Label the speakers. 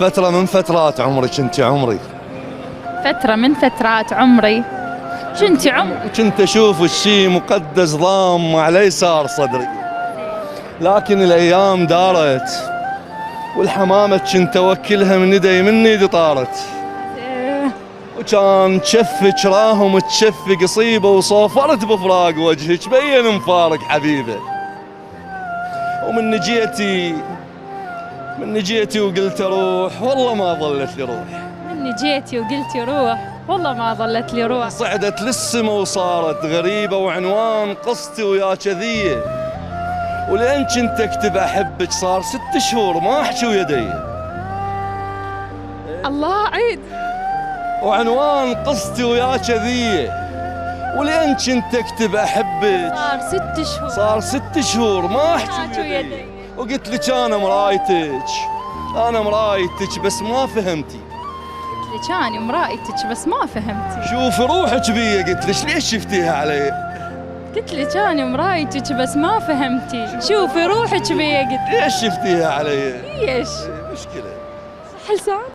Speaker 1: فترة من فترات عمري كنت عمري.
Speaker 2: فترة من فترات عمري كنت
Speaker 1: كنت أشوف الشي مقدس ضام على يسار صدري، لكن الأيام دارت والحمامة كنت أوكلها من يدي طارت، وكان تشفك راهم تشفق قصيبة وصوفرت بفراق وجهك بين مفارق حبيبة. ومن جيتي وقلت اروح والله ما ظلت لي روح.
Speaker 2: مني جيتي وقلت روح والله ما ظلت لي روح.
Speaker 1: صعدت للسما وصارت غريبة وعنوان قصتي ويا كذية، ولين كنت اكتب احبك صار 6 شهور ما احكي ويدي.
Speaker 2: الله عيد.
Speaker 1: وعنوان قصتي ويا كذية، ولين كنت اكتب احبك صار 6 شهور ما احكي ويدي. وقلت لك انا مرايتك بس ما فهمتي.
Speaker 2: قلت لك انا مرايتك بس ما فهمتي.
Speaker 1: شوفي روحك بيا. قلت لك ليش شفتيها علي؟
Speaker 2: قلت لك انا مرايتك بس ما فهمتي. شوفي روحك بيا. قلت
Speaker 1: ليش شفتيها علي؟
Speaker 2: ليش؟
Speaker 1: مشكلة.
Speaker 2: حلسان.